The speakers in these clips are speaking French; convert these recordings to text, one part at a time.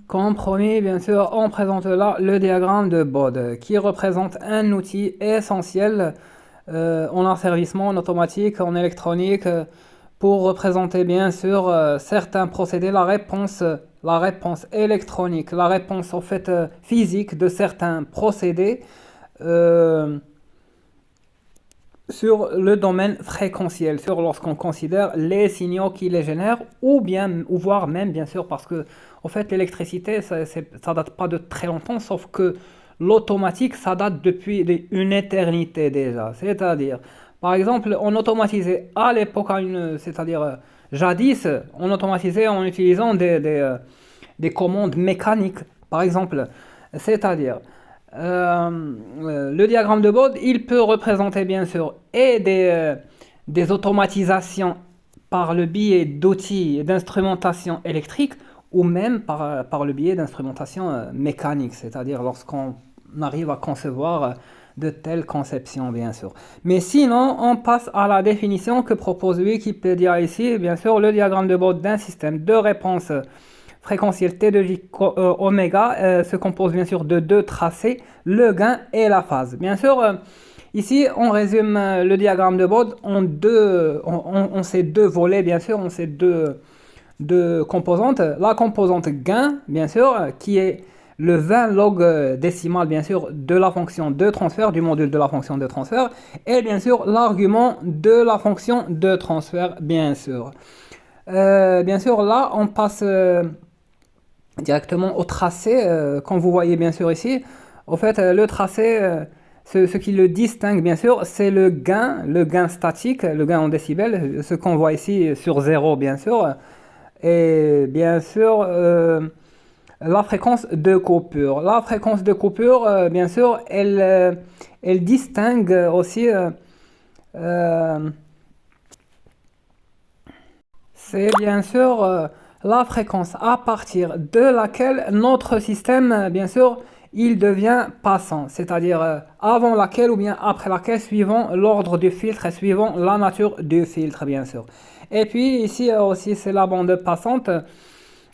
Comme promis, bien sûr, on présente là le diagramme de Bode qui représente un outil essentiel en asservissement, en automatique, en électronique, pour représenter bien sûr certains procédés, la réponse électronique, la réponse en fait physique de certains procédés euh, sur le domaine fréquentiel, sur lorsqu'on considère les signaux qui les génèrent, ou bien, ou voire même, bien sûr, parce que, en fait, l'électricité, ça date pas de très longtemps, sauf que l'automatique, ça date depuis une éternité déjà. C'est-à-dire, par exemple, on automatisait à l'époque, c'est-à-dire jadis, on automatisait en utilisant des commandes mécaniques, par exemple. C'est-à-dire, le diagramme de Bode, il peut représenter bien sûr des automatisations par le biais d'outils et d'instrumentation électrique ou même par le biais d'instrumentation mécanique, c'est-à-dire lorsqu'on arrive à concevoir de telles conceptions, bien sûr. Mais sinon, on passe à la définition que propose Wikipédia ici, bien sûr, le diagramme de Bode d'un système de réponse fréquentiel T de J oméga se compose bien sûr de deux tracés, le gain et la phase. Bien sûr, ici on résume le diagramme de Bode en ces deux volets, bien sûr, en ces deux composantes. La composante gain, bien sûr, qui est le 20 log décimal, bien sûr, de la fonction de transfert, du module de la fonction de transfert, et bien sûr l'argument de la fonction de transfert, bien sûr. Bien sûr, là, on passe directement au tracé, comme vous voyez bien sûr ici. En fait, le tracé, ce qui le distingue bien sûr, c'est le gain statique, le gain en décibels, ce qu'on voit ici sur zéro bien sûr. Et bien sûr, la fréquence de coupure. La fréquence de coupure, bien sûr, elle distingue aussi, euh, c'est bien sûr la fréquence à partir de laquelle notre système, bien sûr, il devient passant, c'est-à-dire avant laquelle ou bien après laquelle, suivant l'ordre du filtre et suivant la nature du filtre, bien sûr. Et puis ici aussi, c'est la bande passante.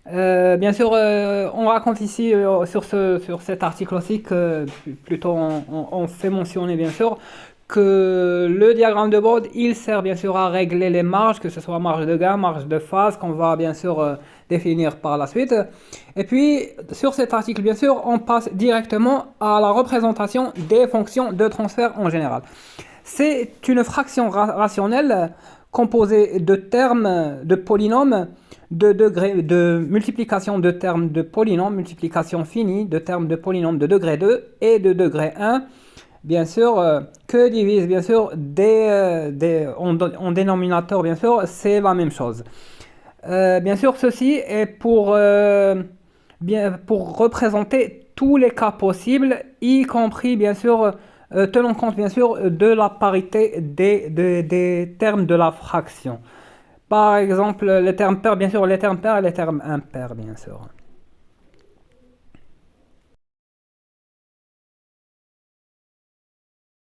Bien sûr, on raconte ici sur cet article aussi que plutôt on fait mentionner bien sûr que le diagramme de Bode il sert bien sûr à régler les marges, que ce soit marge de gain, marge de phase qu'on va bien sûr définir par la suite. Et puis sur cet article bien sûr on passe directement à la représentation des fonctions de transfert en général. C'est une fraction rationnelle composée de termes de polynômes de degré de multiplication de termes de polynômes, multiplication finie de termes de polynômes de degré 2 et de degré 1, bien sûr, que divise bien sûr en dénominateur, bien sûr, c'est la même chose. Bien sûr, ceci est pour représenter tous les cas possibles, y compris bien sûr tenant compte bien sûr de la parité des termes de la fraction. Par exemple, les termes pairs, bien sûr, les termes pairs et les termes impairs, bien sûr.